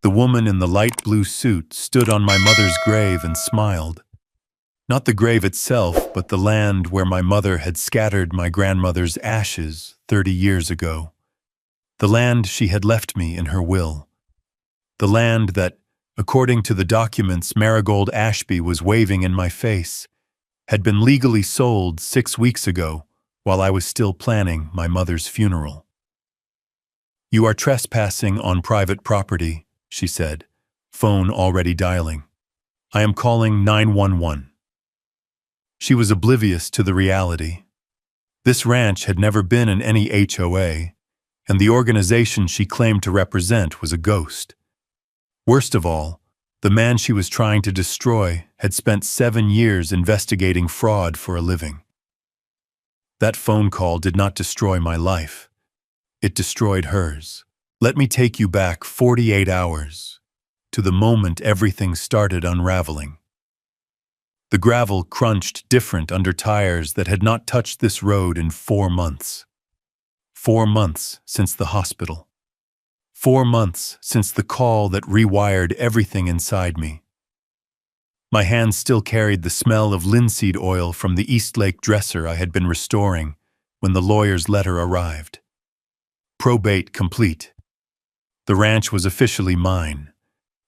The woman in the light blue suit stood on my mother's grave and smiled. Not the grave itself, but the land where my mother had scattered my grandmother's ashes 30 years ago. The land she had left me in her will. The land that, according to the documents Marigold Ashby was waving in my face, had been legally sold 6 weeks ago while I was still planning my mother's funeral. "You are trespassing on private property," she said, phone already dialing. "I am calling 911. She was oblivious to the reality. This ranch had never been in any HOA, and the organization she claimed to represent was a ghost. Worst of all, the man she was trying to destroy had spent 7 years investigating fraud for a living. That phone call did not destroy my life. It destroyed hers. Let me take you back 48 hours, to the moment everything started unraveling. The gravel crunched different under tires that had not touched this road in 4 months. 4 months since the hospital. 4 months since the call that rewired everything inside me. My hands still carried the smell of linseed oil from the Eastlake dresser I had been restoring when the lawyer's letter arrived. Probate complete. The ranch was officially mine.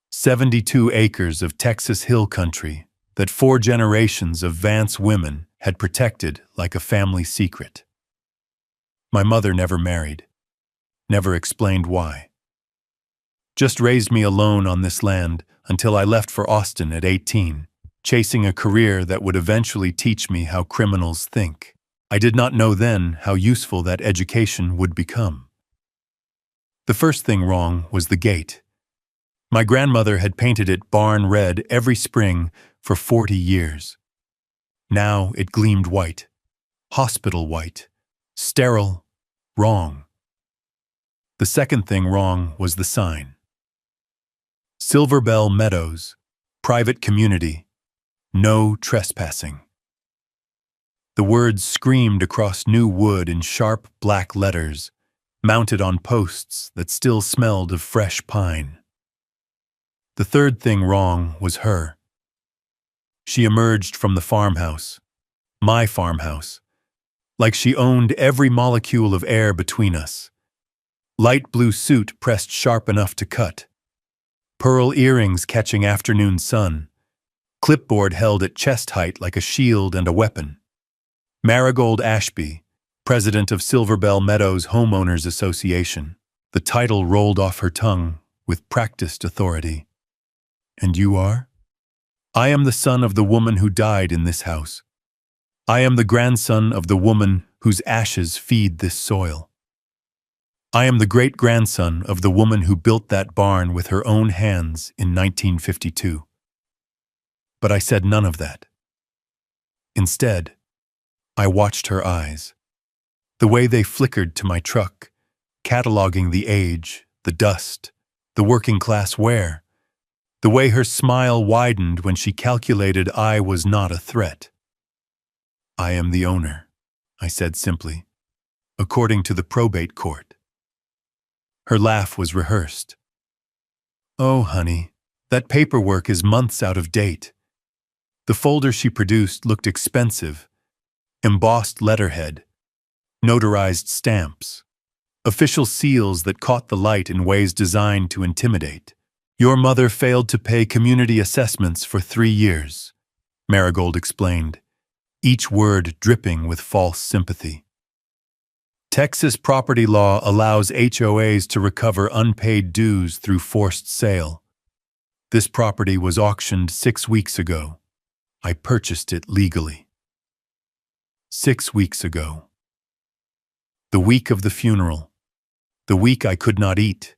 72 acres of Texas hill country that 4 generations of Vance women had protected like a family secret. My mother never married, never explained why. Just raised me alone on this land until I left for Austin at 18, chasing a career that would eventually teach me how criminals think. I did not know then how useful that education would become. The first thing wrong was the gate. My grandmother had painted it barn red every spring for 40 years. Now it gleamed white, hospital white, sterile, wrong. The second thing wrong was the sign. Silver Bell Meadows, private community, no trespassing. The words screamed across new wood in sharp black letters, mounted on posts that still smelled of fresh pine. The third thing wrong was her. She emerged from the farmhouse, my farmhouse, like she owned every molecule of air between us. Light blue suit pressed sharp enough to cut. Pearl earrings catching afternoon sun. Clipboard held at chest height like a shield and a weapon. Marigold Ashby, president of Silver Bell Meadows Homeowners Association. The title rolled off her tongue with practiced authority. "And you are?" "I am the son of the woman who died in this house. I am the grandson of the woman whose ashes feed this soil. I am the great-grandson of the woman who built that barn with her own hands in 1952. But I said none of that. Instead, I watched her eyes, the way they flickered to my truck, cataloging the age, the dust, the working-class wear, the way her smile widened when she calculated I was not a threat. "I am the owner," I said simply, "according to the probate court." Her laugh was rehearsed. "Oh, honey, that paperwork is months out of date." The folder she produced looked expensive. Embossed letterhead, notarized stamps, official seals that caught the light in ways designed to intimidate. "Your mother failed to pay community assessments for 3 years," Marigold explained, each word dripping with false sympathy. "Texas property law allows HOAs to recover unpaid dues through forced sale. This property was auctioned 6 weeks ago. I purchased it legally. 6 weeks ago. The week of the funeral. The week I could not eat,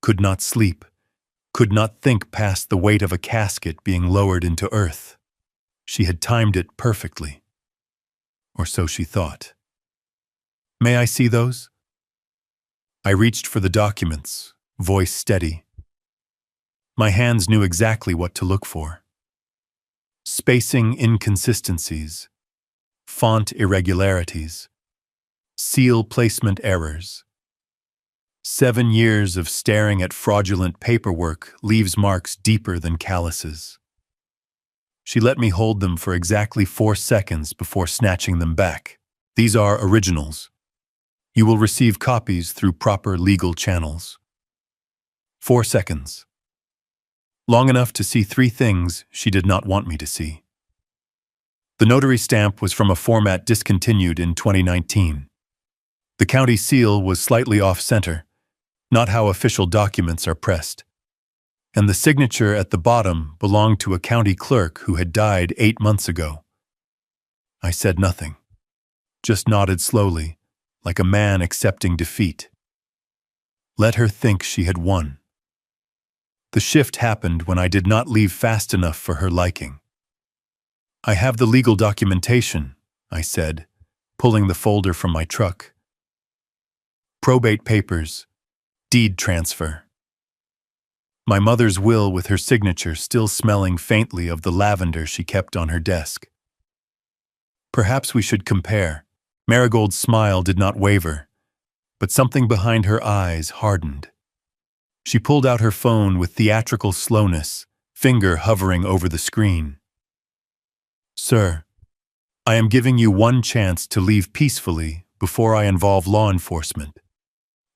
could not sleep, could not think past the weight of a casket being lowered into earth. She had timed it perfectly. Or so she thought. "May I see those?" I reached for the documents, voice steady. My hands knew exactly what to look for. Spacing inconsistencies, font irregularities, seal placement errors. 7 years of staring at fraudulent paperwork leaves marks deeper than calluses. She let me hold them for exactly 4 seconds before snatching them back. These are originals. You will receive copies through proper legal channels. 4 seconds. Long enough to see 3 things she did not want me to see. The notary stamp was from a format discontinued in 2019. The county seal was slightly off-center, not how official documents are pressed. And the signature at the bottom belonged to a county clerk who had died 8 months ago. I said nothing, just nodded slowly, like a man accepting defeat. Let her think she had won. The shift happened when I did not leave fast enough for her liking. I have the legal documentation, I said, pulling the folder from my truck. Probate papers, deed transfer. My mother's will with her signature still smelling faintly of the lavender she kept on her desk. Perhaps we should compare. Marigold's smile did not waver, but something behind her eyes hardened. She pulled out her phone with theatrical slowness, finger hovering over the screen. Sir, I am giving you one chance to leave peacefully before I involve law enforcement.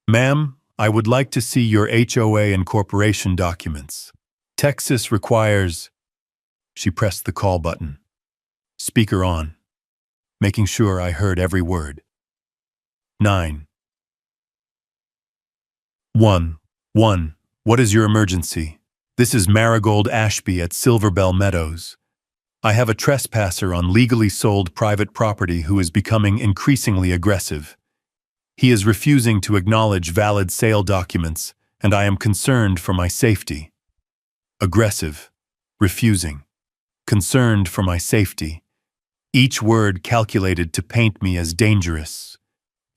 Ma'am, I would like to see your HOA and corporation documents. Texas requires... She pressed the call button. Speaker on, making sure I heard every word. 9. 1. What is your emergency? This is Marigold Ashby at Silverbell Meadows. I have a trespasser on legally sold private property who is becoming increasingly aggressive. He is refusing to acknowledge valid sale documents, and I am concerned for my safety. Aggressive, refusing, concerned for my safety. Each word calculated to paint me as dangerous.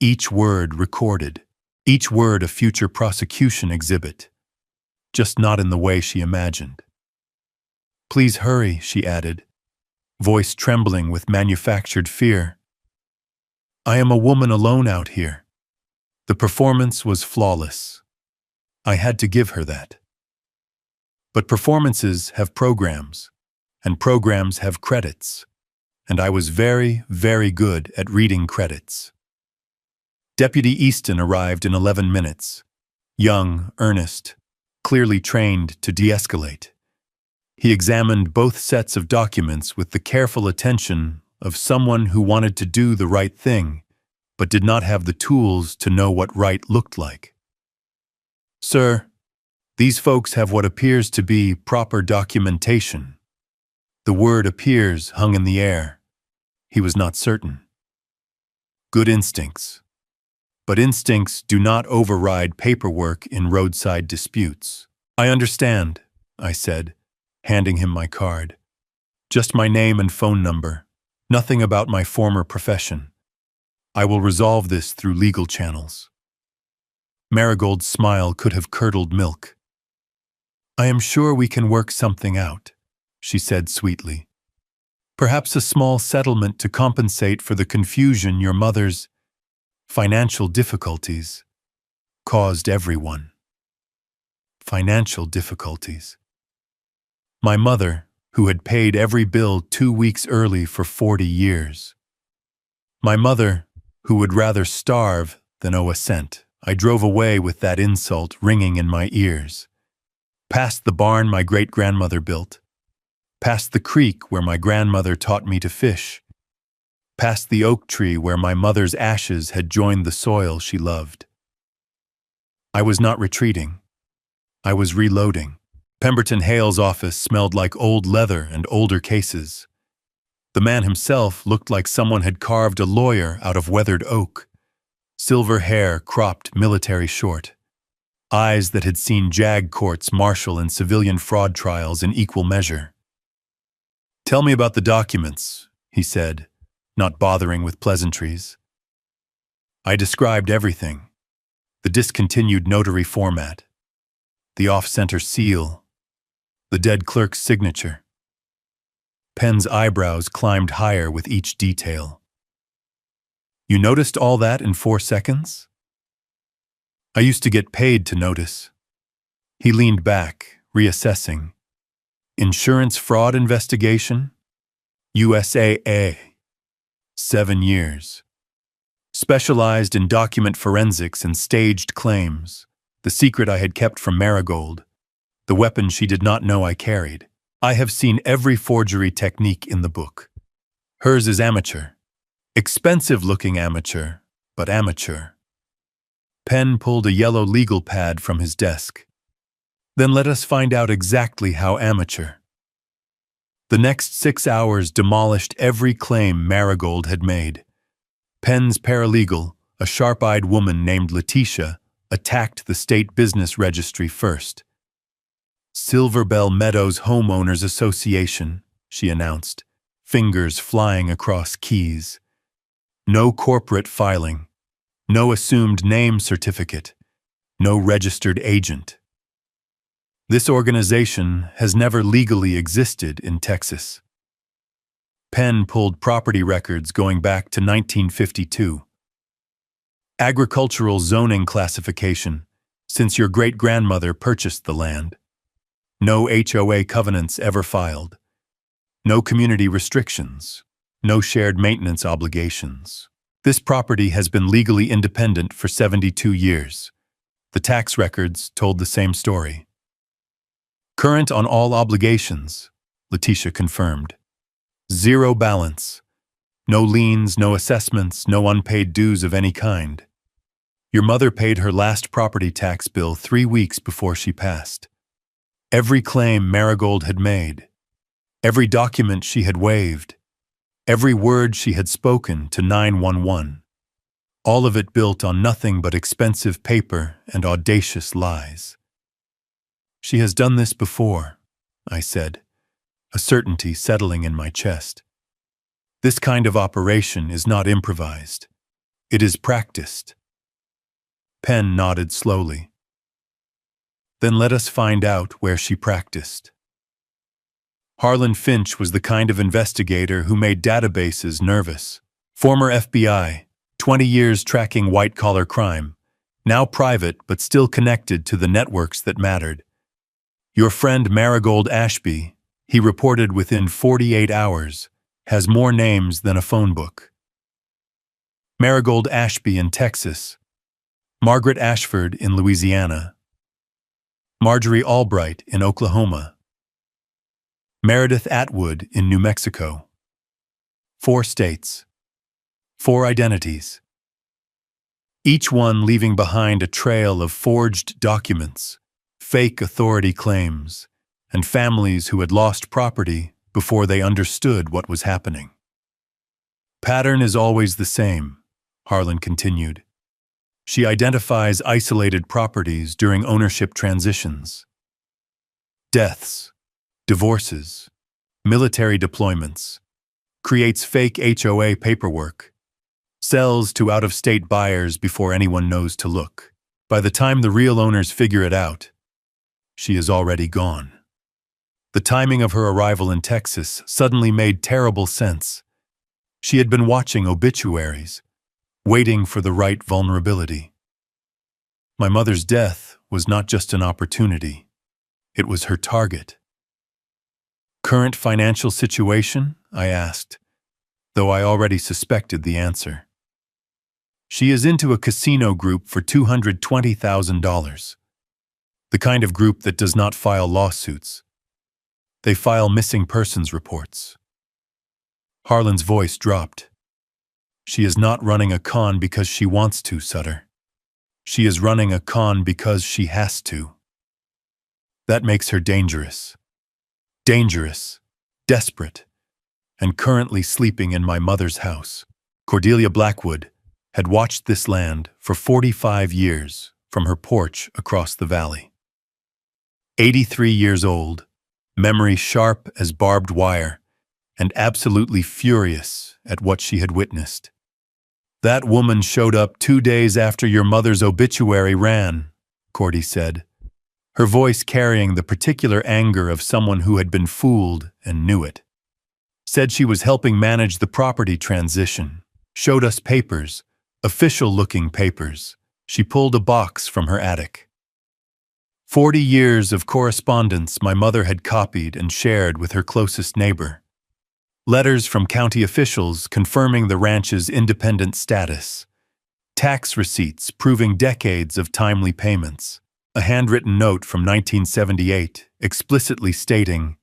Each word recorded. Each word a future prosecution exhibit. Just not in the way she imagined. Please hurry, she added, voice trembling with manufactured fear. I am a woman alone out here. The performance was flawless. I had to give her that. But performances have programs, and programs have credits, and I was very, very good at reading credits. Deputy Easton arrived in 11 minutes, young, earnest, clearly trained to de-escalate. He examined both sets of documents with the careful attention of someone who wanted to do the right thing, but did not have the tools to know what right looked like. Sir, these folks have what appears to be proper documentation. The word appears hung in the air. He was not certain. Good instincts. But instincts do not override paperwork in roadside disputes. I understand, I said, handing him my card. Just my name and phone number. Nothing about my former profession. I will resolve this through legal channels. Marigold's smile could have curdled milk. I am sure we can work something out, she said sweetly. Perhaps a small settlement to compensate for the confusion your mother's financial difficulties caused everyone. Financial difficulties. My mother, who had paid every bill 2 weeks early for 40 years. My mother, who would rather starve than owe a cent. I drove away with that insult ringing in my ears. Past the barn my great-grandmother built. Past the creek where my grandmother taught me to fish. Past the oak tree where my mother's ashes had joined the soil she loved. I was not retreating. I was reloading. Pemberton Hale's office smelled like old leather and older cases. The man himself looked like someone had carved a lawyer out of weathered oak. Silver hair cropped military short. Eyes that had seen JAG courts martial and civilian fraud trials in equal measure. Tell me about the documents, he said, not bothering with pleasantries. I described everything. The discontinued notary format. The off-center seal. The dead clerk's signature. Penn's eyebrows climbed higher with each detail. You noticed all that in 4 seconds? I used to get paid to notice. He leaned back, reassessing. Insurance fraud investigation? USAA. 7 years. Specialized in document forensics and staged claims. The secret I had kept from Marigold. The weapon she did not know I carried. I have seen every forgery technique in the book. Hers is amateur. Expensive-looking amateur, but amateur. Penn pulled a yellow legal pad from his desk. Then let us find out exactly how amateur. The next 6 hours demolished every claim Marigold had made. Penn's paralegal, a sharp-eyed woman named Letitia, attacked the state business registry first. Silverbell Meadows Homeowners Association, she announced, fingers flying across keys. No corporate filing, no assumed name certificate, no registered agent. This organization has never legally existed in Texas. Penn pulled property records going back to 1952. Agricultural zoning classification, since your great-grandmother purchased the land. No HOA covenants ever filed. No community restrictions. No shared maintenance obligations. This property has been legally independent for 72 years. The tax records told the same story. Current on all obligations, Letitia confirmed. Zero balance. No liens, no assessments, no unpaid dues of any kind. Your mother paid her last property tax bill 3 weeks before she passed. Every claim Marigold had made, every document she had waived, every word she had spoken to 911, all of it built on nothing but expensive paper and audacious lies. She has done this before, I said, a certainty settling in my chest. This kind of operation is not improvised. It is practiced. Penn nodded slowly. Then let us find out where she practiced. Harlan Finch was the kind of investigator who made databases nervous. Former FBI, 20 years tracking white-collar crime, now private but still connected to the networks that mattered. Your friend Marigold Ashby, he reported within 48 hours, has more names than a phone book. Marigold Ashby in Texas, Margaret Ashford in Louisiana, Marjorie Albright in Oklahoma, Meredith Atwood in New Mexico. 4 states, 4 identities. Each one leaving behind a trail of forged documents, fake authority claims, and families who had lost property before they understood what was happening. Pattern is always the same, Harlan continued. She identifies isolated properties during ownership transitions. Deaths, divorces, military deployments, creates fake HOA paperwork, sells to out-of-state buyers before anyone knows to look. By the time the real owners figure it out, she is already gone. The timing of her arrival in Texas suddenly made terrible sense. She had been watching obituaries, waiting for the right vulnerability. My mother's death was not just an opportunity. It was her target. Current financial situation? I asked, though I already suspected the answer. She is into a casino group for $220,000. The kind of group that does not file lawsuits. They file missing persons reports. Harlan's voice dropped. She is not running a con because she wants to, Sutter. She is running a con because she has to. That makes her dangerous. Dangerous, desperate, and currently sleeping in my mother's house. Cordelia Blackwood had watched this land for 45 years from her porch across the valley. 83 years old, memory sharp as barbed wire, and absolutely furious at what she had witnessed. That woman showed up 2 days after your mother's obituary ran, Cordy said, her voice carrying the particular anger of someone who had been fooled and knew it. Said she was helping manage the property transition, showed us papers, official-looking papers, She pulled a box from her attic. 40 years of correspondence my mother had copied and shared with her closest neighbor. Letters from county officials confirming the ranch's independent status. Tax receipts proving decades of timely payments. A handwritten note from 1978 explicitly stating,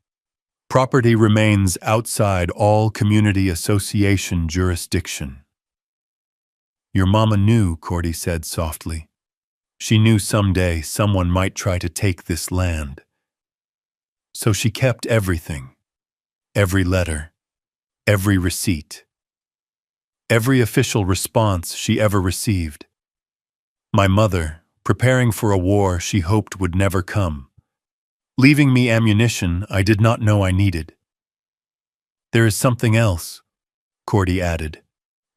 "Property remains outside all community association jurisdiction." "Your mama knew," Cordy said softly. "She knew someday someone might try to take this land. So she kept everything. Every letter. Every receipt. Every official response she ever received. My mother, preparing for a war she hoped would never come, leaving me ammunition I did not know I needed." "There is something else," Cordy added,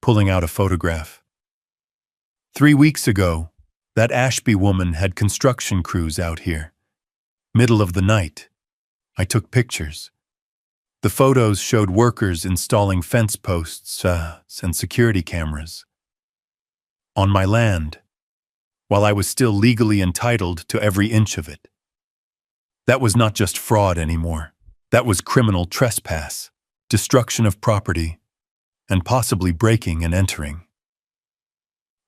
pulling out a photograph. 3 weeks ago, that Ashby woman had construction crews out here. Middle of the night. I took pictures. The photos showed workers installing fence posts and security cameras. On my land, while I was still legally entitled to every inch of it. That was not just fraud anymore. That was criminal trespass, destruction of property, and possibly breaking and entering.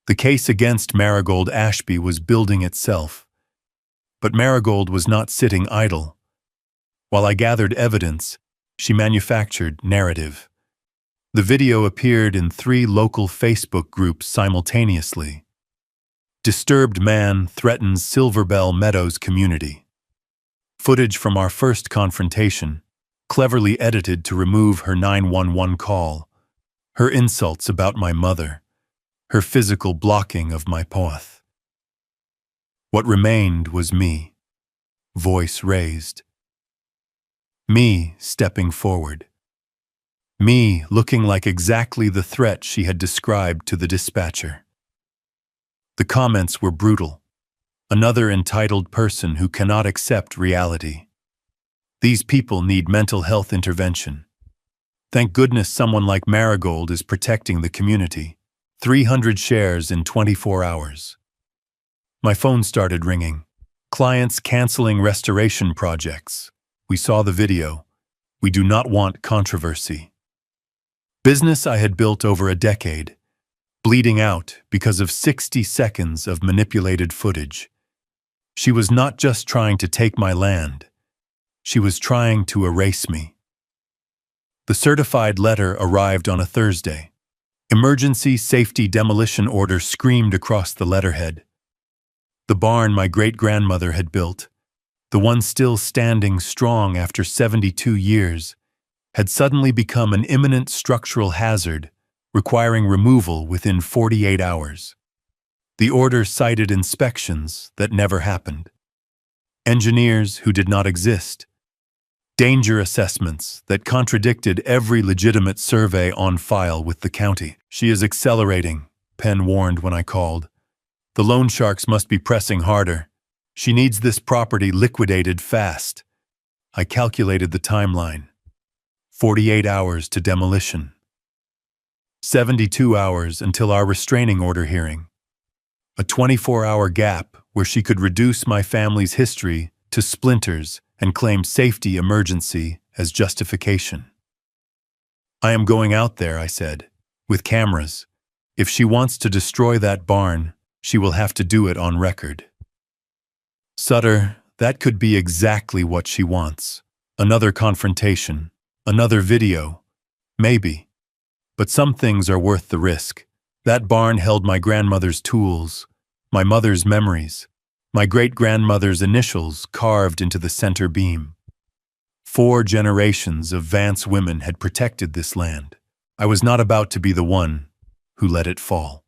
The case against Marigold Ashby was building itself. But Marigold was not sitting idle. While I gathered evidence, she manufactured narrative. The video appeared in 3 local Facebook groups simultaneously. Disturbed man threatens Silverbell Meadows community. Footage from our first confrontation, cleverly edited to remove her 911 call, her insults about my mother, her physical blocking of my path. What remained was me, voice raised. Me stepping forward. Me looking like exactly the threat she had described to the dispatcher. The comments were brutal. Another entitled person who cannot accept reality. These people need mental health intervention. Thank goodness someone like Marigold is protecting the community. 300 shares in 24 hours. My phone started ringing. Clients canceling restoration projects. We saw the video. We do not want controversy. Business I had built over a decade, bleeding out because of 60 seconds of manipulated footage. She was not just trying to take my land. She was trying to erase me. The certified letter arrived on a Thursday. Emergency safety demolition order screamed across the letterhead. The barn my great-grandmother had built, the one still standing strong after 72 years, had suddenly become an imminent structural hazard, requiring removal within 48 hours. The order cited inspections that never happened. Engineers who did not exist. Danger assessments that contradicted every legitimate survey on file with the county. "She is accelerating," Penn warned when I called. "The loan sharks must be pressing harder. She needs this property liquidated fast." I calculated the timeline. 48 hours to demolition. 72 hours until our restraining order hearing. A 24-hour gap where she could reduce my family's history to splinters and claim safety emergency as justification. "I am going out there," I said, "with cameras. If she wants to destroy that barn, she will have to do it on record." "Sutter, that could be exactly what she wants. Another confrontation, another video. Maybe. But some things are worth the risk. That barn held my grandmother's tools, my mother's memories, my great-grandmother's initials carved into the center beam. 4 generations of Vance women had protected this land. I was not about to be the one who let it fall.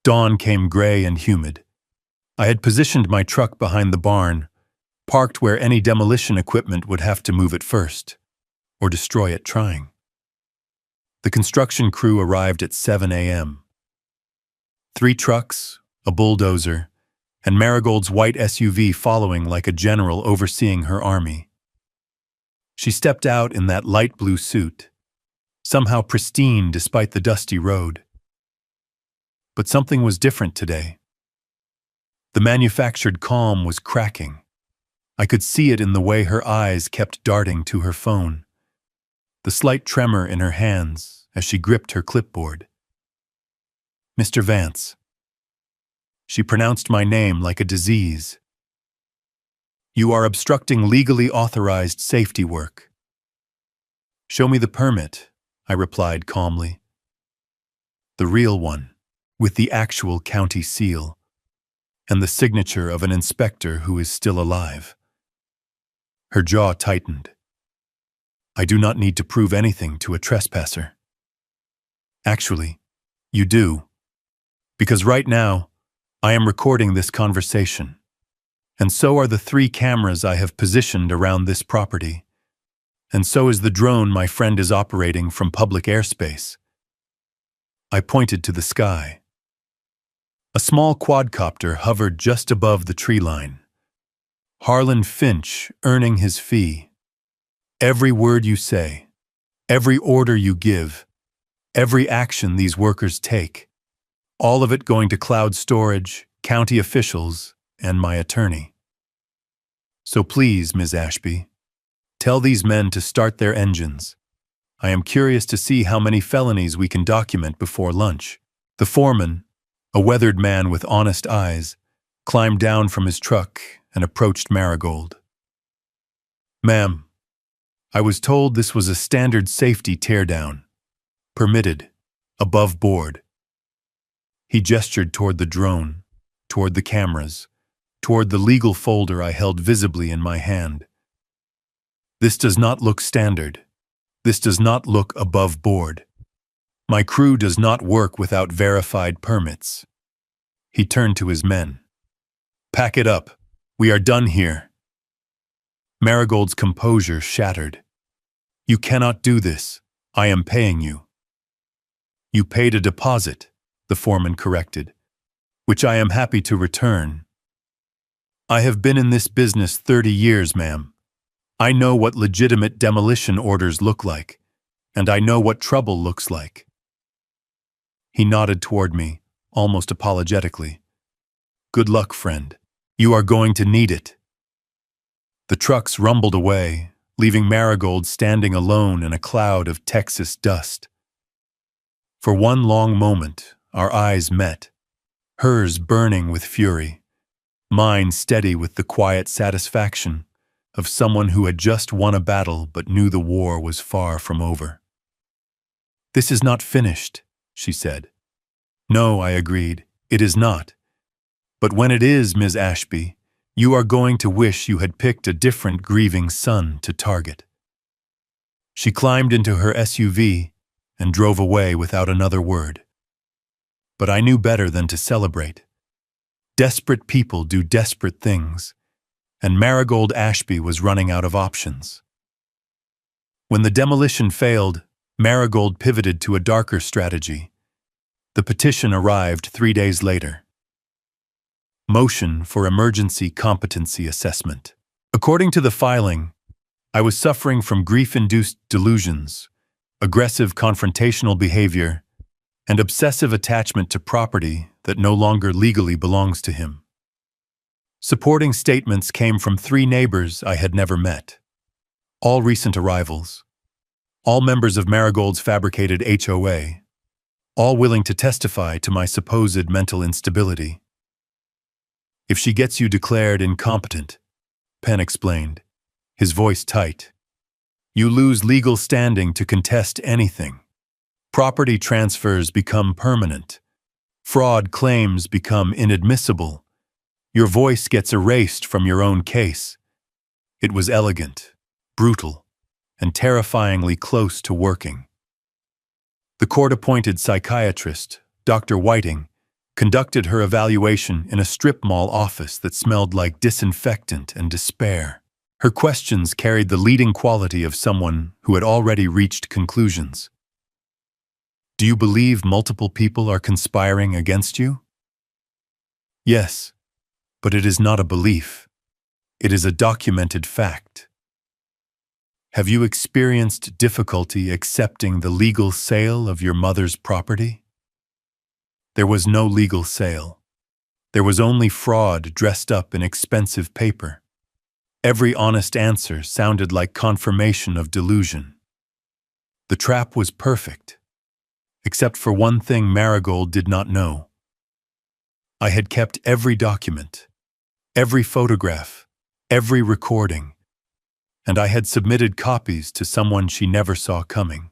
Dawn came gray and humid. I had positioned my truck behind the barn, parked where any demolition equipment would have to move it first, or destroy it trying. The construction crew arrived at 7 a.m. 3 trucks, a bulldozer, and Marigold's white SUV following like a general overseeing her army. She stepped out in that light blue suit, somehow pristine despite the dusty road. But something was different today. The manufactured calm was cracking. I could see it in the way her eyes kept darting to her phone, the slight tremor in her hands as she gripped her clipboard. Mr. Vance. She pronounced my name like a disease. You are obstructing legally authorized safety work. Show me the permit, I replied calmly. The real one, with the actual county seal, and the signature of an inspector who is still alive. Her jaw tightened. I do not need to prove anything to a trespasser. Actually, you do. Because right now, I am recording this conversation. And so are the 3 cameras I have positioned around this property. And so is the drone my friend is operating from public airspace. I pointed to the sky. A small quadcopter hovered just above the tree line. Harlan Finch earning his fee. Every word you say, every order you give, every action these workers take, all of it going to cloud storage, county officials, and my attorney. So please, Ms. Ashby, tell these men to start their engines. I am curious to see how many felonies we can document before lunch. The foreman, a weathered man with honest eyes, climbed down from his truck and approached Marigold. Ma'am, I was told this was a standard safety teardown. Permitted. Above board. He gestured toward the drone, toward the cameras, toward the legal folder I held visibly in my hand. This does not look standard. This does not look above board. My crew does not work without verified permits. He turned to his men. Pack it up. We are done here. Marigold's composure shattered. You cannot do this. I am paying you. You paid a deposit, the foreman corrected, which I am happy to return. I have been in this business 30 years, ma'am. I know what legitimate demolition orders look like, and I know what trouble looks like. He nodded toward me, almost apologetically. Good luck, friend. You are going to need it. The trucks rumbled away, leaving Marigold standing alone in a cloud of Texas dust. For one long moment, our eyes met, hers burning with fury, mine steady with the quiet satisfaction of someone who had just won a battle but knew the war was far from over. This is not finished, she said. No, I agreed, it is not. But when it is, Ms. Ashby, you are going to wish you had picked a different grieving son to target. She climbed into her SUV and drove away without another word. But I knew better than to celebrate. Desperate people do desperate things, and Marigold Ashby was running out of options. When the demolition failed, Marigold pivoted to a darker strategy. The petition arrived 3 days later. Motion for Emergency Competency Assessment. According to the filing, I was suffering from grief-induced delusions, aggressive confrontational behavior, and obsessive attachment to property that no longer legally belongs to him. Supporting statements came from 3 neighbors I had never met, all recent arrivals, all members of Marigold's fabricated HOA, all willing to testify to my supposed mental instability. If she gets you declared incompetent, Penn explained, his voice tight, you lose legal standing to contest anything. Property transfers become permanent. Fraud claims become inadmissible. Your voice gets erased from your own case. It was elegant, brutal, and terrifyingly close to working. The court-appointed psychiatrist, Dr. Whiting, conducted her evaluation in a strip mall office that smelled like disinfectant and despair. Her questions carried the leading quality of someone who had already reached conclusions. Do you believe multiple people are conspiring against you? Yes, but it is not a belief. It is a documented fact. Have you experienced difficulty accepting the legal sale of your mother's property? There was no legal sale. There was only fraud dressed up in expensive paper. Every honest answer sounded like confirmation of delusion. The trap was perfect, except for one thing Marigold did not know. I had kept every document, every photograph, every recording, and I had submitted copies to someone she never saw coming.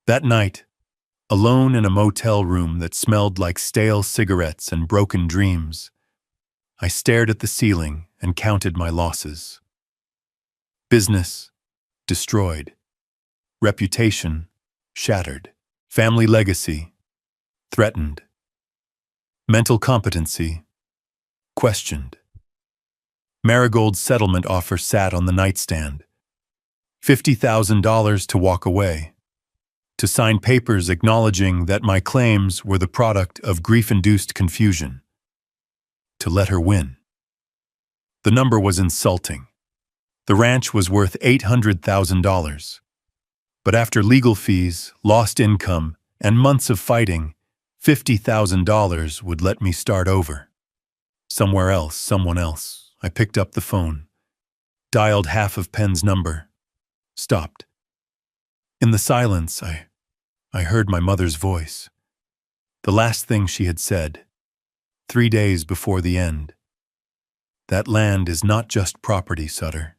That night, alone in a motel room that smelled like stale cigarettes and broken dreams, I stared at the ceiling and counted my losses. Business, destroyed. Reputation, shattered. Family legacy, threatened. Mental competency, questioned. Marigold's settlement offer sat on the nightstand. $50,000 to walk away, to sign papers acknowledging that my claims were the product of grief-induced confusion, to let her win. The number was insulting. The ranch was worth $800,000. But after legal fees, lost income, and months of fighting, $50,000 would let me start over. Somewhere else, someone else. I picked up the phone, dialed half of Penn's number, stopped. In the silence, I heard my mother's voice. The last thing she had said, 3 days before the end. That land is not just property, Sutter.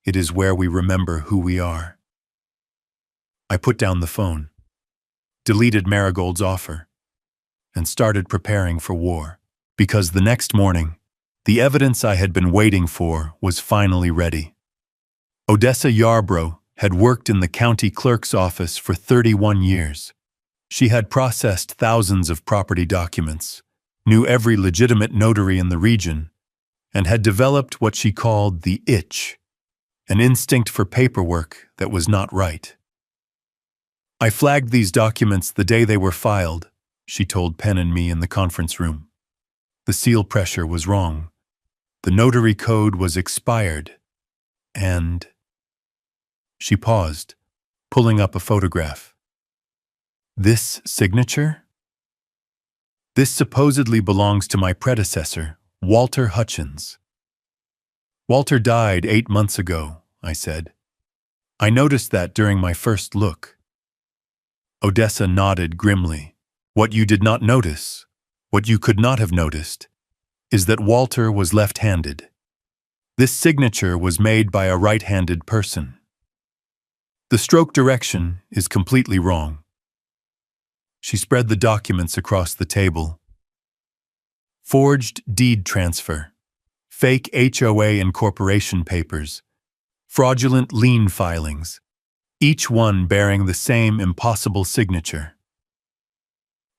It is where we remember who we are. I put down the phone, deleted Marigold's offer, and started preparing for war. Because the next morning, the evidence I had been waiting for was finally ready. Odessa Yarbrough had worked in the county clerk's office for 31 years. She had processed thousands of property documents, knew every legitimate notary in the region, and had developed what she called the itch, an instinct for paperwork that was not right. I flagged these documents the day they were filed, she told Penn and me in the conference room. The seal pressure was wrong. The notary code was expired. And... She paused, pulling up a photograph. This signature? This supposedly belongs to my predecessor, Walter Hutchins. Walter died 8 months ago, I said. I noticed that during my first look. Odessa nodded grimly. What you did not notice, what you could not have noticed, is that Walter was left-handed. This signature was made by a right-handed person. The stroke direction is completely wrong. She spread the documents across the table. Forged deed transfer, fake HOA incorporation papers, fraudulent lien filings, each one bearing the same impossible signature.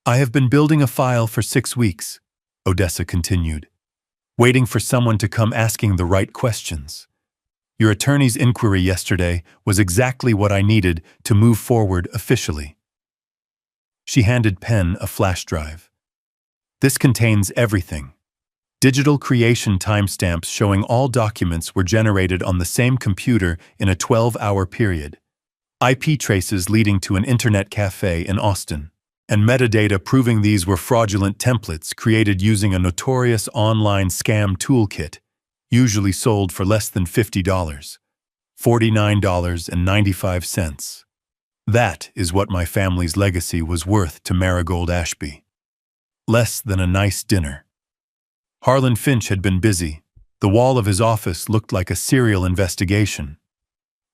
I have been building a file for 6 weeks, Odessa continued, waiting for someone to come asking the right questions. Your attorney's inquiry yesterday was exactly what I needed to move forward officially. She handed Penn a flash drive. This contains everything. Digital creation timestamps showing all documents were generated on the same computer in a 12-hour period. IP traces leading to an internet cafe in Austin, and metadata proving these were fraudulent templates created using a notorious online scam toolkit, usually sold for less than $50, $49.95. That is what my family's legacy was worth to Marigold Ashby. Less than a nice dinner. Harlan Finch had been busy. The wall of his office looked like a serial investigation.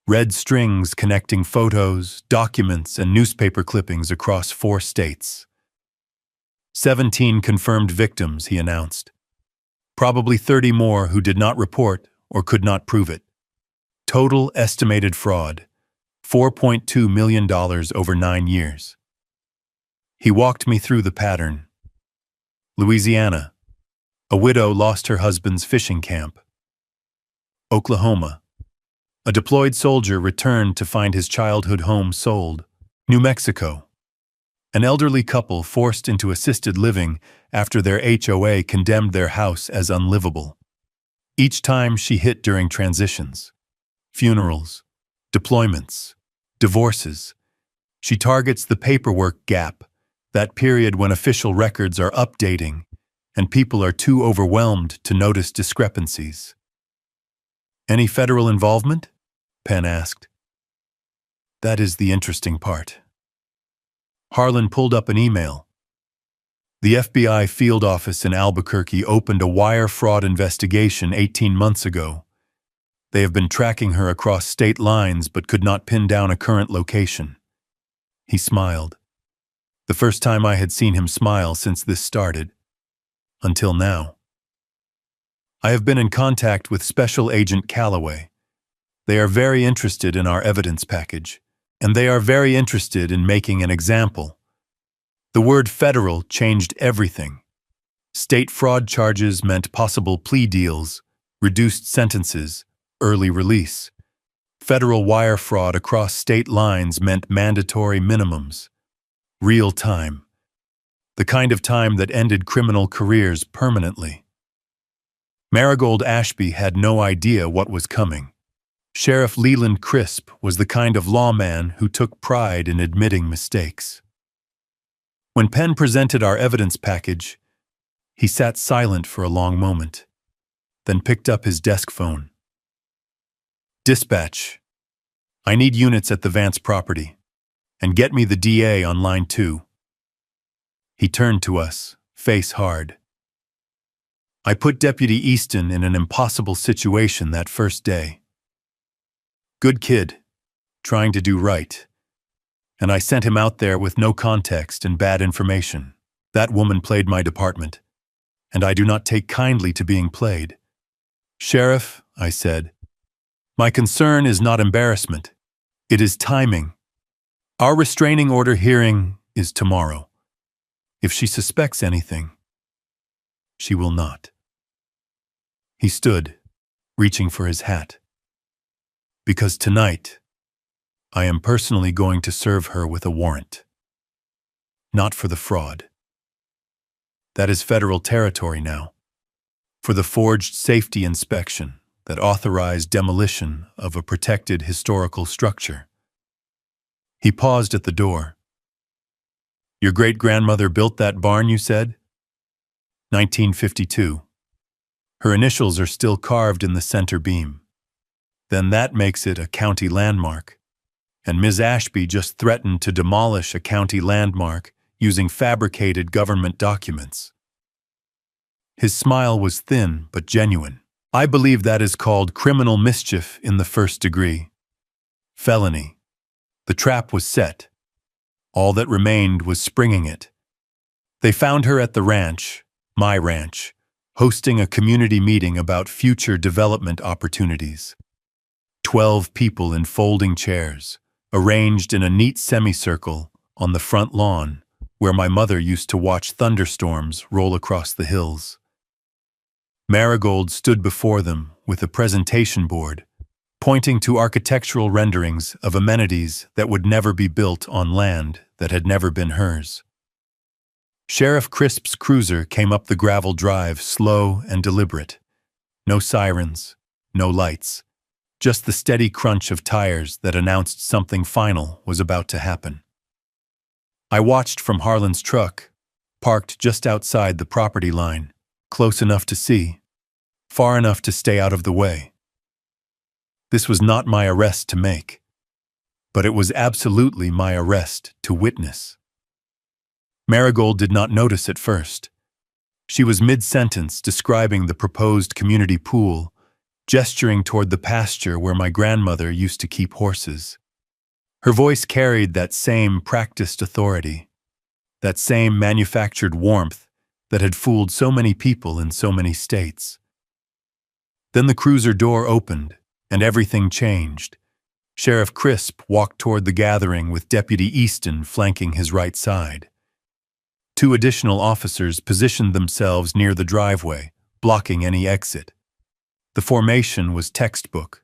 Red strings connecting photos, documents, and newspaper clippings across 4 states. 17 confirmed victims, he announced. Probably 30 more who did not report or could not prove it. Total estimated fraud, $4.2 million over 9 years. He walked me through the pattern. Louisiana. A widow lost her husband's fishing camp. Oklahoma. A deployed soldier returned to find his childhood home sold. New Mexico. An elderly couple forced into assisted living after their HOA condemned their house as unlivable. Each time she hit during transitions. Funerals, deployments, divorces. She targets the paperwork gap, that period when official records are updating, and people are too overwhelmed to notice discrepancies. Any federal involvement? Penn asked. That is the interesting part. Harlan pulled up an email. The FBI field office in Albuquerque opened a wire fraud investigation 18 months ago. They have been tracking her across state lines but could not pin down a current location. He smiled. The first time I had seen him smile since this started. Until now. I have been in contact with Special Agent Calloway. They are very interested in our evidence package, and they are very interested in making an example. The word federal changed everything. State fraud charges meant possible plea deals, reduced sentences, early release. Federal wire fraud across state lines meant mandatory minimums. Real time. The kind of time that ended criminal careers permanently. Marigold Ashby had no idea what was coming. Sheriff Leland Crisp was the kind of lawman who took pride in admitting mistakes. When Penn presented our evidence package, he sat silent for a long moment, then picked up his desk phone. Dispatch. I need units at the Vance property, and get me the DA on line 2. He turned to us, face hard. I put Deputy Easton in an impossible situation that first day. Good kid, trying to do right. And I sent him out there with no context and bad information. That woman played my department, and I do not take kindly to being played. Sheriff, I said, my concern is not embarrassment. It is timing. Our restraining order hearing is tomorrow. If she suspects anything, she will not. He stood, reaching for his hat. Because tonight, I am personally going to serve her with a warrant. Not for the fraud. That is federal territory now. For the forged safety inspection that authorized demolition of a protected historical structure. He paused at the door. Your great-grandmother built that barn, you said? 1952. Her initials are still carved in the center beam. Then that makes it a county landmark. And Ms. Ashby just threatened to demolish a county landmark using fabricated government documents. His smile was thin but genuine. I believe that is called criminal mischief in the first degree. Felony. The trap was set. All that remained was springing it. They found her at the ranch, my ranch, hosting a community meeting about future development opportunities. 12 people in folding chairs, arranged in a neat semicircle on the front lawn, where my mother used to watch thunderstorms roll across the hills. Marigold stood before them with a presentation board, pointing to architectural renderings of amenities that would never be built on land that had never been hers. Sheriff Crisp's cruiser came up the gravel drive, slow and deliberate. No sirens, no lights, just the steady crunch of tires that announced something final was about to happen. I watched from Harlan's truck, parked just outside the property line, close enough to see, far enough to stay out of the way. This was not my arrest to make, but it was absolutely my arrest to witness. Marigold did not notice at first. She was mid-sentence describing the proposed community pool, gesturing toward the pasture where my grandmother used to keep horses. Her voice carried that same practiced authority, that same manufactured warmth that had fooled so many people in so many states. Then the cruiser door opened, and everything changed. Sheriff Crisp walked toward the gathering with Deputy Easton flanking his right side. 2 additional officers positioned themselves near the driveway, blocking any exit. The formation was textbook,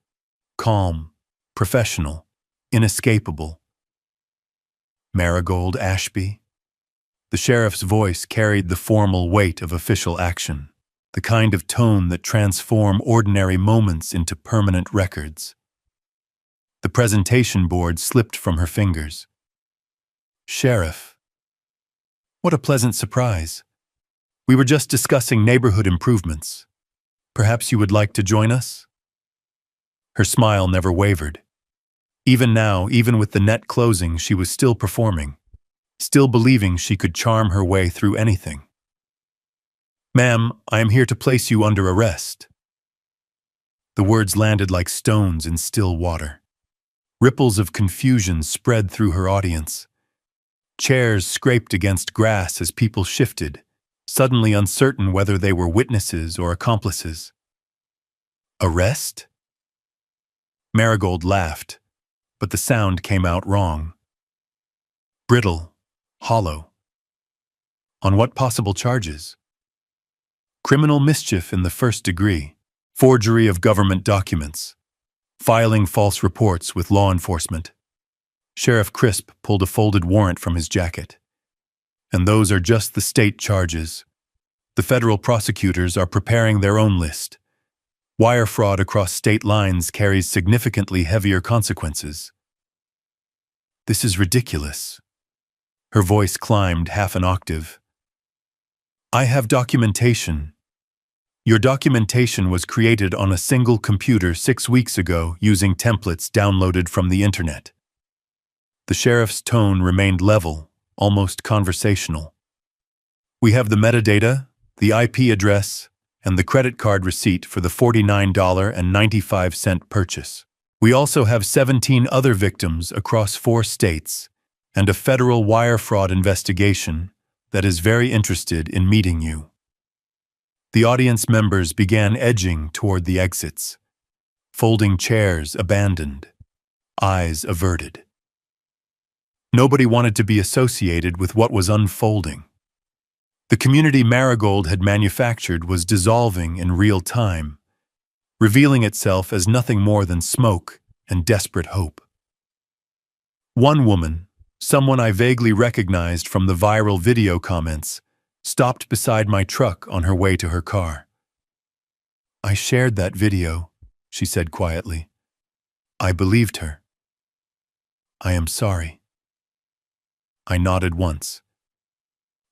calm, professional, inescapable. Marigold Ashby? The sheriff's voice carried the formal weight of official action, the kind of tone that transforms ordinary moments into permanent records. The presentation board slipped from her fingers. Sheriff. What a pleasant surprise. We were just discussing neighborhood improvements. Perhaps you would like to join us? Her smile never wavered. Even now, even with the net closing, she was still performing, still believing she could charm her way through anything. "Ma'am, I am here to place you under arrest." The words landed like stones in still water. Ripples of confusion spread through her audience. Chairs scraped against grass as people shifted, suddenly uncertain whether they were witnesses or accomplices. "Arrest?" Marigold laughed, but the sound came out wrong. Brittle, hollow. "On what possible charges?" "Criminal mischief in the first degree, forgery of government documents, filing false reports with law enforcement." Sheriff Crisp pulled a folded warrant from his jacket. "And those are just the state charges. The federal prosecutors are preparing their own list. Wire fraud across state lines carries significantly heavier consequences." "This is ridiculous." Her voice climbed half an octave. "I have documentation. Your documentation was created on a single computer 6 weeks ago using templates downloaded from the internet." The sheriff's tone remained level, almost conversational. "We have the metadata, the IP address, and the credit card receipt for the $49.95 purchase. We also have 17 other victims across 4 states and a federal wire fraud investigation that is very interested in meeting you." The audience members began edging toward the exits, folding chairs abandoned, eyes averted. Nobody wanted to be associated with what was unfolding. The community Marigold had manufactured was dissolving in real time, revealing itself as nothing more than smoke and desperate hope. One woman, someone I vaguely recognized from the viral video comments, stopped beside my truck on her way to her car. "I shared that video," she said quietly. "I believed her. I am sorry." I nodded once.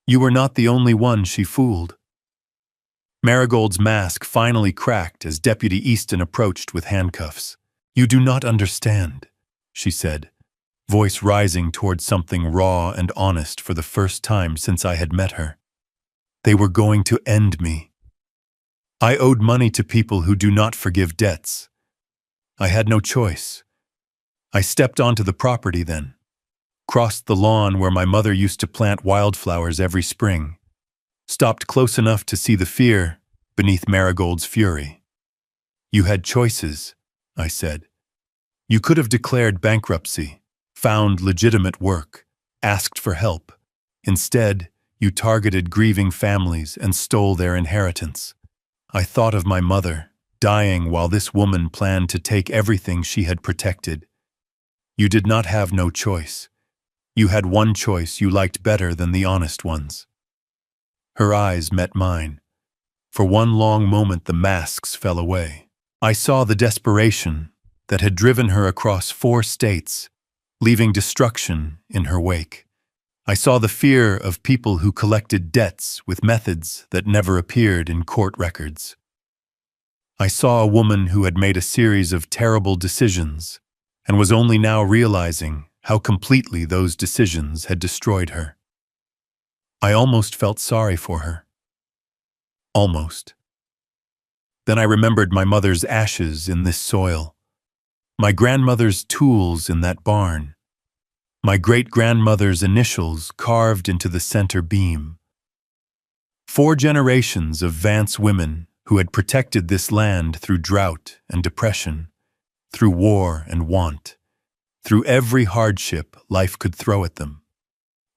"You were not the only one she fooled." Marigold's mask finally cracked as Deputy Easton approached with handcuffs. "You do not understand," she said, voice rising toward something raw and honest for the first time since I had met her. "They were going to end me. I owed money to people who do not forgive debts. I had no choice. I stepped onto the property then, crossed the lawn where my mother used to plant wildflowers every spring, stopped close enough to see the fear beneath Marigold's fury. You had choices," I said. "You could have declared bankruptcy, found legitimate work, asked for help. Instead, you targeted grieving families and stole their inheritance. I thought of my mother, dying while this woman planned to take everything she had protected. You did not have no choice. You had one choice you liked better than the honest ones." Her eyes met mine. For one long moment the masks fell away. I saw the desperation that had driven her across 4 states, leaving destruction in her wake. I saw the fear of people who collected debts with methods that never appeared in court records. I saw a woman who had made a series of terrible decisions and was only now realizing how completely those decisions had destroyed her. I almost felt sorry for her. Almost. Then I remembered my mother's ashes in this soil, my grandmother's tools in that barn, my great-grandmother's initials carved into the center beam. 4 generations of Vance women who had protected this land through drought and depression, through war and want, through every hardship life could throw at them.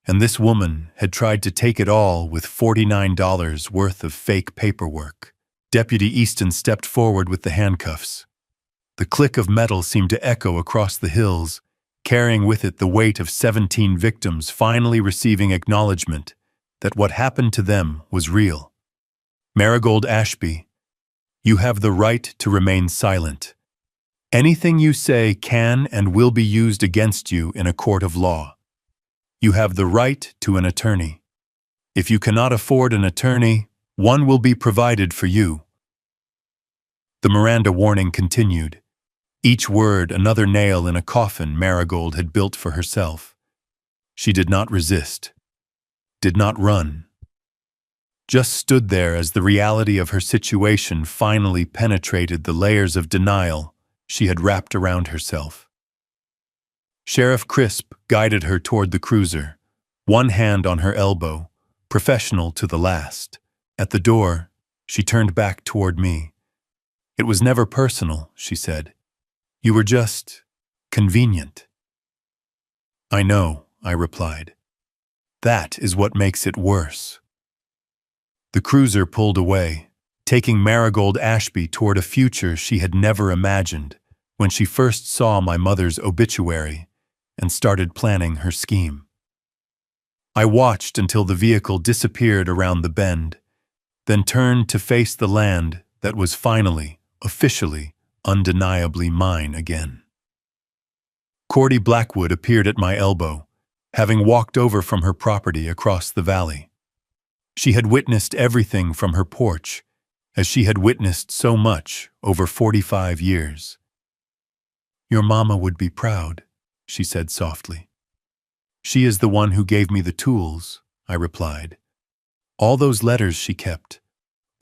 And this woman had tried to take it all with $49 worth of fake paperwork. Deputy Easton stepped forward with the handcuffs. The click of metal seemed to echo across the hills, carrying with it the weight of 17 victims finally receiving acknowledgement that what happened to them was real. "Marigold Ashby, you have the right to remain silent. Anything you say can and will be used against you in a court of law. You have the right to an attorney. If you cannot afford an attorney, one will be provided for you. The Miranda warning continued, each word another nail in a coffin Marigold had built for herself. She did not resist, did not run, just stood there as the reality of her situation finally penetrated the layers of denial she had wrapped around herself. Sheriff Crisp guided her toward the cruiser, one hand on her elbow, professional to the last. At the door, she turned back toward me. It was never personal, she said. You were just convenient. I know, I replied. That is what makes it worse. The cruiser pulled away, taking Marigold Ashby toward a future she had never imagined when she first saw my mother's obituary and started planning her scheme. I watched until the vehicle disappeared around the bend, then turned to face the land that was finally, officially, undeniably mine again. Cordy Blackwood appeared at my elbow, having walked over from her property across the valley. She had witnessed everything from her porch, as she had witnessed so much over 45 years. Your mama would be proud, she said softly. She is the one who gave me the tools, I replied. All those letters she kept,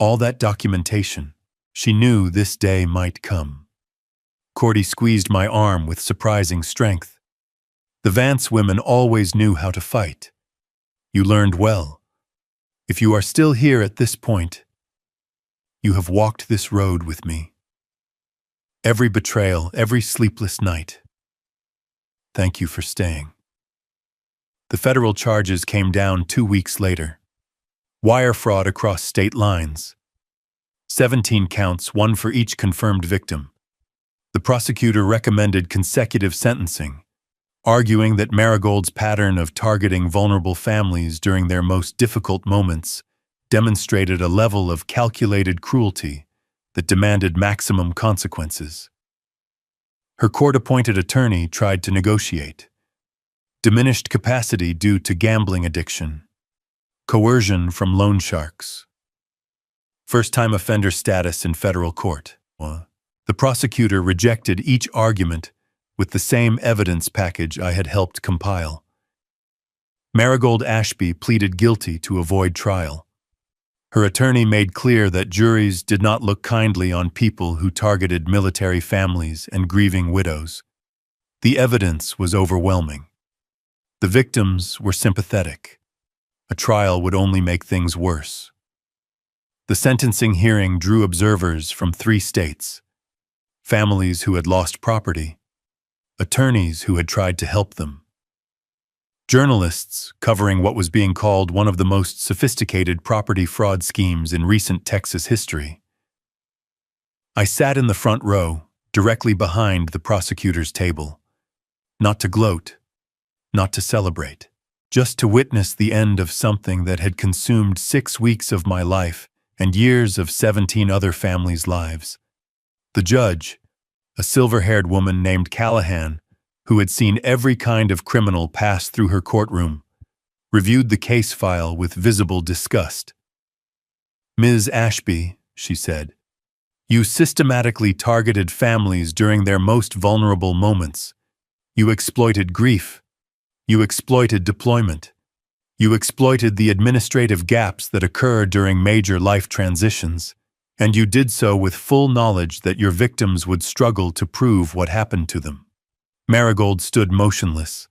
all that documentation, she knew this day might come. Cordy squeezed my arm with surprising strength. The Vance women always knew how to fight. You learned well. If you are still here at this point, you have walked this road with me. Every betrayal, every sleepless night. Thank you for staying. The federal charges came down 2 weeks later. Wire fraud across state lines. 17 counts, one for each confirmed victim. The prosecutor recommended consecutive sentencing, arguing that Marigold's pattern of targeting vulnerable families during their most difficult moments demonstrated a level of calculated cruelty that demanded maximum consequences. Her court-appointed attorney tried to negotiate. Diminished capacity due to gambling addiction. Coercion from loan sharks. First-time offender status in federal court. The prosecutor rejected each argument with the same evidence package I had helped compile. Marigold Ashby pleaded guilty to avoid trial. Her attorney made clear that juries did not look kindly on people who targeted military families and grieving widows. The evidence was overwhelming. The victims were sympathetic. A trial would only make things worse. The sentencing hearing drew observers from 3 states. Families who had lost property. Attorneys who had tried to help them. Journalists covering what was being called one of the most sophisticated property fraud schemes in recent Texas history. I sat in the front row, directly behind the prosecutor's table. Not to gloat, not to celebrate, just to witness the end of something that had consumed 6 weeks of my life and years of 17 other families' lives. The judge, a silver-haired woman named Callahan, who had seen every kind of criminal pass through her courtroom, reviewed the case file with visible disgust. Ms. Ashby, she said, you systematically targeted families during their most vulnerable moments. You exploited grief. You exploited deployment. You exploited the administrative gaps that occur during major life transitions, and you did so with full knowledge that your victims would struggle to prove what happened to them. Marigold stood motionless.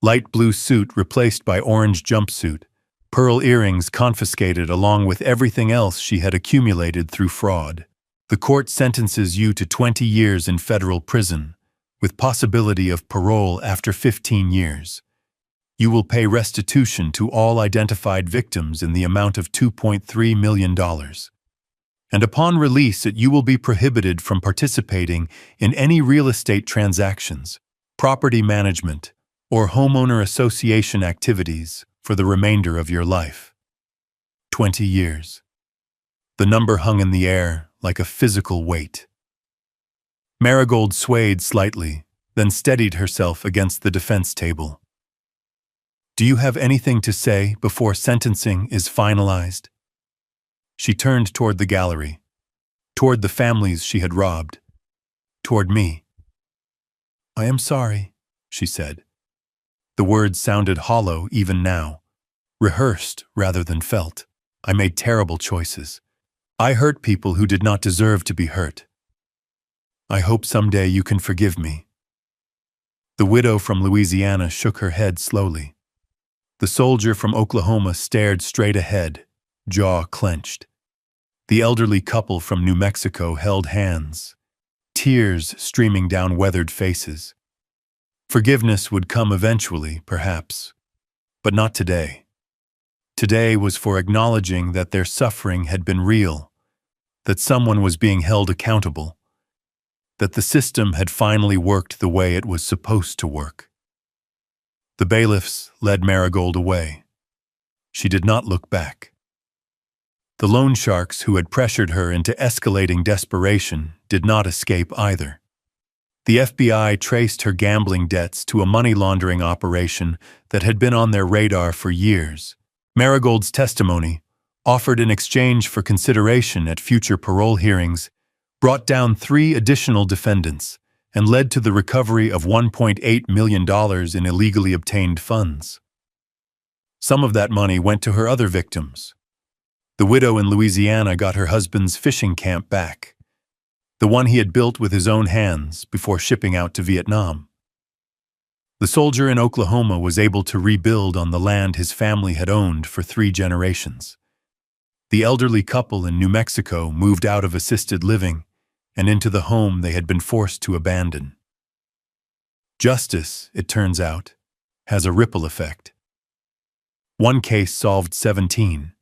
Light blue suit replaced by orange jumpsuit, pearl earrings confiscated along with everything else she had accumulated through fraud. The court sentences you to 20 years in federal prison, with possibility of parole after 15 years. You will pay restitution to all identified victims in the amount of $2.3 million. And upon release, you will be prohibited from participating in any real estate transactions, property management, or homeowner association activities for the remainder of your life. 20 years. The number hung in the air like a physical weight. Marigold swayed slightly, then steadied herself against the defense table. Do you have anything to say before sentencing is finalized? She turned toward the gallery, toward the families she had robbed, toward me. I am sorry, she said. The words sounded hollow even now, rehearsed rather than felt. I made terrible choices. I hurt people who did not deserve to be hurt. I hope someday you can forgive me. The widow from Louisiana shook her head slowly. The soldier from Oklahoma stared straight ahead, jaw clenched. The elderly couple from New Mexico held hands, tears streaming down weathered faces. Forgiveness would come eventually, perhaps, but not today. Today was for acknowledging that their suffering had been real, that someone was being held accountable, that the system had finally worked the way it was supposed to work. The bailiffs led Marigold away. She did not look back. The loan sharks who had pressured her into escalating desperation did not escape either. The FBI traced her gambling debts to a money laundering operation that had been on their radar for years. Marigold's testimony, offered in exchange for consideration at future parole hearings, brought down 3 additional defendants and led to the recovery of $1.8 million in illegally obtained funds. Some of that money went to her other victims. The widow in Louisiana got her husband's fishing camp back, the one he had built with his own hands before shipping out to Vietnam. The soldier in Oklahoma was able to rebuild on the land his family had owned for 3 generations. The elderly couple in New Mexico moved out of assisted living and into the home they had been forced to abandon. Justice, it turns out, has a ripple effect. One case solved 17.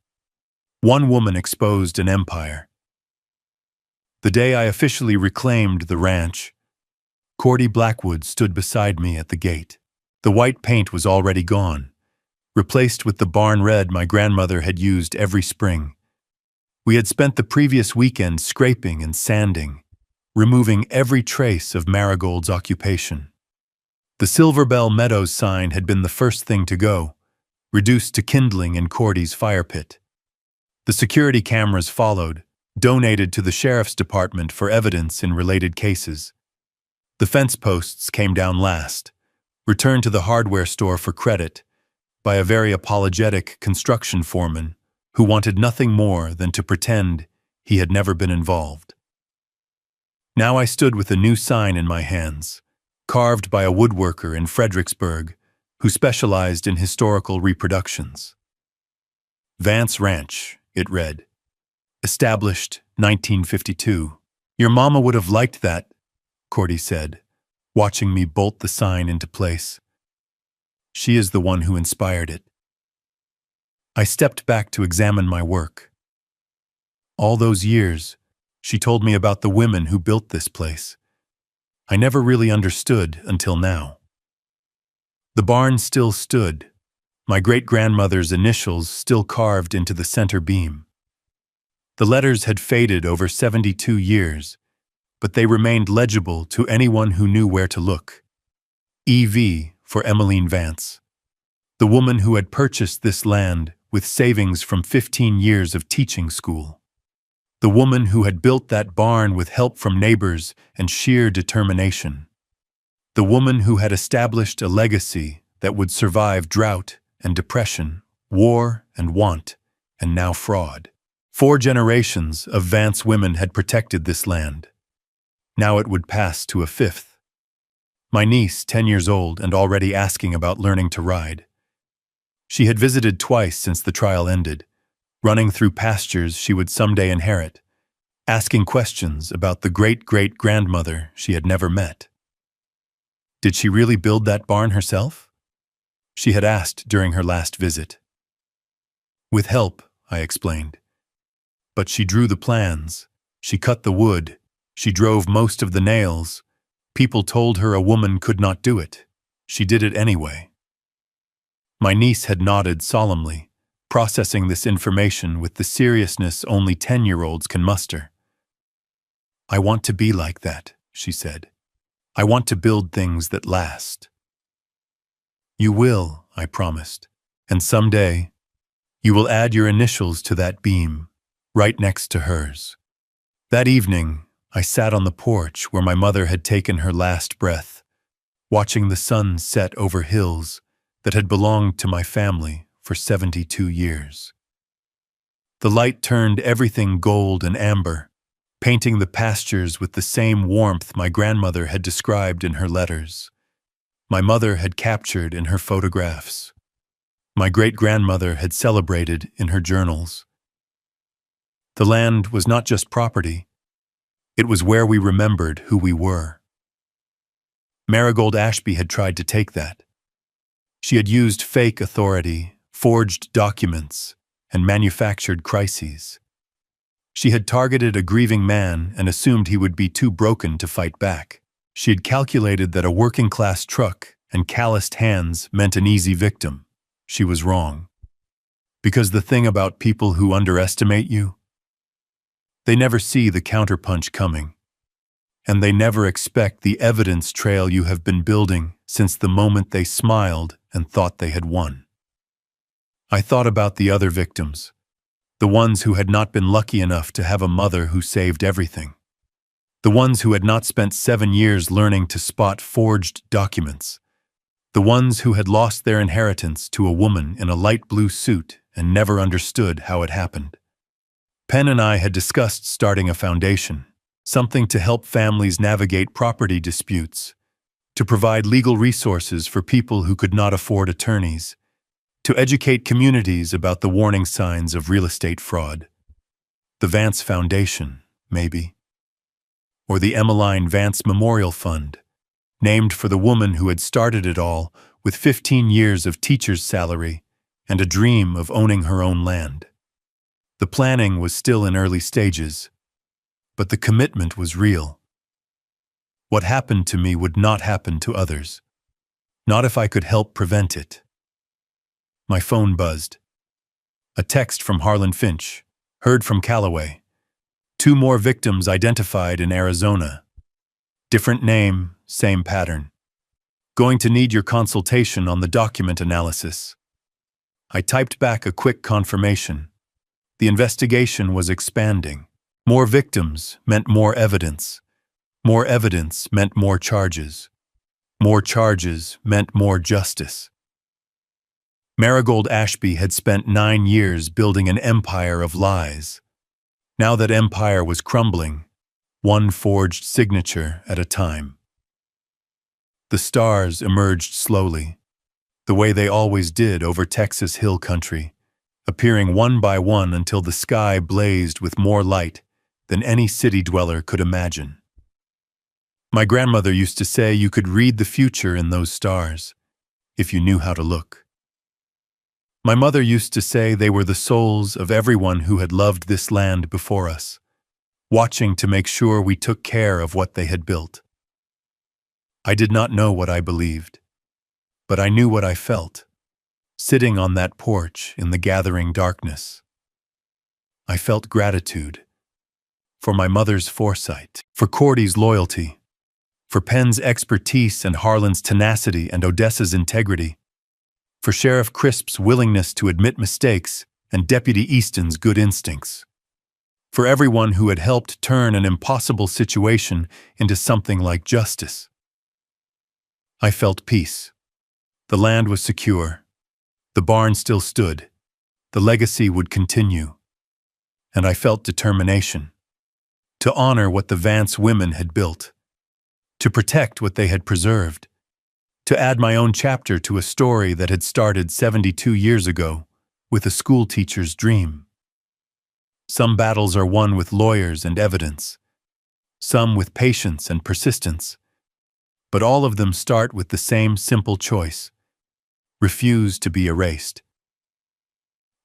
One woman exposed an empire. The day I officially reclaimed the ranch, Cordy Blackwood stood beside me at the gate. The white paint was already gone, replaced with the barn red my grandmother had used every spring. We had spent the previous weekend scraping and sanding, removing every trace of Marigold's occupation. The Silver Bell Meadows sign had been the first thing to go, reduced to kindling in Cordy's fire pit. The security cameras followed, donated to the sheriff's department for evidence in related cases. The fence posts came down last, returned to the hardware store for credit by a very apologetic construction foreman who wanted nothing more than to pretend he had never been involved. Now I stood with a new sign in my hands, carved by a woodworker in Fredericksburg who specialized in historical reproductions. Vance Ranch, it read. Established 1952. Your mama would have liked that, Cordy said, watching me bolt the sign into place. She is the one who inspired it. I stepped back to examine my work. All those years, she told me about the women who built this place. I never really understood until now. The barn still stood, my great-grandmother's initials still carved into the center beam. The letters had faded over 72 years, but they remained legible to anyone who knew where to look. E.V. for Emmeline Vance, the woman who had purchased this land with savings from 15 years of teaching school. The woman who had built that barn with help from neighbors and sheer determination. The woman who had established a legacy that would survive drought and depression, war and want, and now fraud. 4 generations of Vance women had protected this land. Now it would pass to a 5th. My niece, 10 years old and already asking about learning to ride. She had visited twice since the trial ended, running through pastures she would someday inherit, asking questions about the great-great-grandmother she had never met. Did she really build that barn herself? She had asked during her last visit. With help, I explained. But she drew the plans, she cut the wood, she drove most of the nails. People told her a woman could not do it. She did it anyway. My niece had nodded solemnly, processing this information with the seriousness only 10-year-olds can muster. I want to be like that, she said. I want to build things that last. You will, I promised. And someday, you will add your initials to that beam, right next to hers. That evening, I sat on the porch where my mother had taken her last breath, watching the sun set over hills that had belonged to my family for 72 years. The light turned everything gold and amber, painting the pastures with the same warmth my grandmother had described in her letters. My mother had captured in her photographs. My great-grandmother had celebrated in her journals. The land was not just property. It was where we remembered who we were. Marigold Ashby had tried to take that. She had used fake authority, forged documents, and manufactured crises. She had targeted a grieving man and assumed he would be too broken to fight back. She had calculated that a working-class truck and calloused hands meant an easy victim. She was wrong. Because the thing about people who underestimate you, they never see the counterpunch coming, and they never expect the evidence trail you have been building since the moment they smiled and thought they had won. I thought about the other victims, the ones who had not been lucky enough to have a mother who saved everything, the ones who had not spent 7 years learning to spot forged documents, the ones who had lost their inheritance to a woman in a light blue suit and never understood how it happened. Penn and I had discussed starting a foundation, something to help families navigate property disputes, to provide legal resources for people who could not afford attorneys, to educate communities about the warning signs of real estate fraud. The Vance Foundation, maybe. Or the Emmeline Vance Memorial Fund, named for the woman who had started it all with 15 years of teacher's salary and a dream of owning her own land. The planning was still in early stages, but the commitment was real. What happened to me would not happen to others, not if I could help prevent it. My phone buzzed. A text from Harlan Finch, heard from Callaway. 2 more victims identified in Arizona. Different name, same pattern. Going to need your consultation on the document analysis. I typed back a quick confirmation. The investigation was expanding. More victims meant more evidence. More evidence meant more charges. More charges meant more justice. Marigold Ashby had spent 9 years building an empire of lies. Now that empire was crumbling, one forged signature at a time. The stars emerged slowly, the way they always did over Texas hill country, appearing one by one until the sky blazed with more light than any city dweller could imagine. My grandmother used to say you could read the future in those stars, if you knew how to look. My mother used to say they were the souls of everyone who had loved this land before us, watching to make sure we took care of what they had built. I did not know what I believed, but I knew what I felt, sitting on that porch in the gathering darkness. I felt gratitude for my mother's foresight, for Cordy's loyalty, for Penn's expertise and Harlan's tenacity and Odessa's integrity, for Sheriff Crisp's willingness to admit mistakes and Deputy Easton's good instincts, for everyone who had helped turn an impossible situation into something like justice. I felt peace. The land was secure. The barn still stood. The legacy would continue. And I felt determination to honor what the Vance women had built, to protect what they had preserved, to add my own chapter to a story that had started 72 years ago with a school teacher's dream. Some battles are won with lawyers and evidence, some with patience and persistence, but all of them start with the same simple choice: refuse to be erased.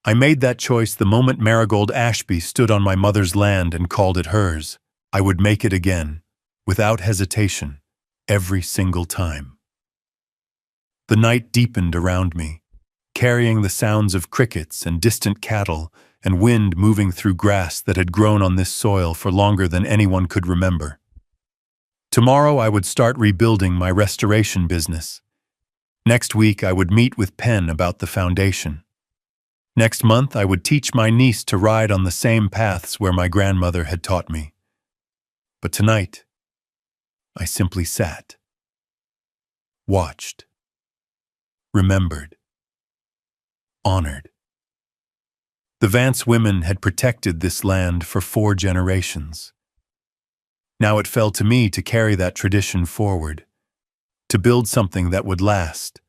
I made that choice the moment Marigold Ashby stood on my mother's land and called it hers. I would make it again, without hesitation, every single time. The night deepened around me, carrying the sounds of crickets and distant cattle and wind moving through grass that had grown on this soil for longer than anyone could remember. Tomorrow I would start rebuilding my restoration business. Next week, I would meet with Penn about the foundation. Next month, I would teach my niece to ride on the same paths where my grandmother had taught me. But tonight, I simply sat, watched, remembered, honored. The Vance women had protected this land for 4 generations. Now it fell to me to carry that tradition forward, to build something that would last,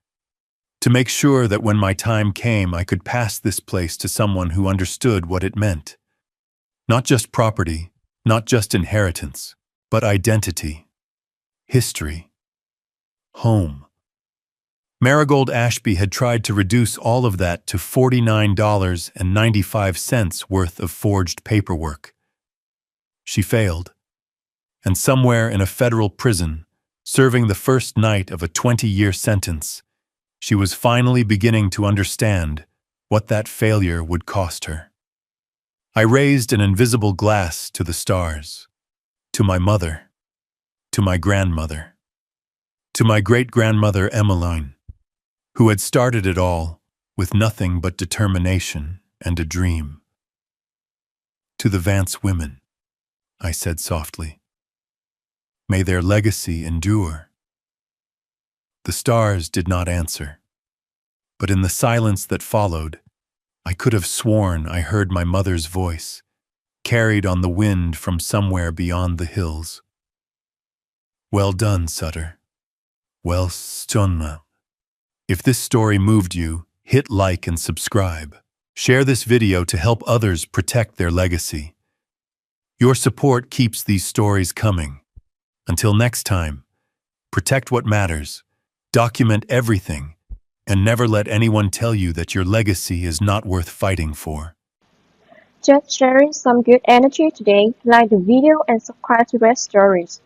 to make sure that when my time came, I could pass this place to someone who understood what it meant. Not just property, not just inheritance, but identity, history, home. Marigold Ashby had tried to reduce all of that to $49.95 worth of forged paperwork. She failed, and somewhere in a federal prison, serving the first night of a 20-year sentence, she was finally beginning to understand what that failure would cost her. I raised an invisible glass to the stars, to my mother, to my grandmother, to my great-grandmother Emmeline, who had started it all with nothing but determination and a dream. To the Vance women, I said softly, may their legacy endure. The stars did not answer, but in the silence that followed, I could have sworn I heard my mother's voice, carried on the wind from somewhere beyond the hills. Well done, Sutter. Well done. If this story moved you, hit like and subscribe. Share this video to help others protect their legacy. Your support keeps these stories coming. Until next time, protect what matters, document everything, and never let anyone tell you that your legacy is not worth fighting for. Just sharing some good energy today. Like the video and subscribe to Red Stories.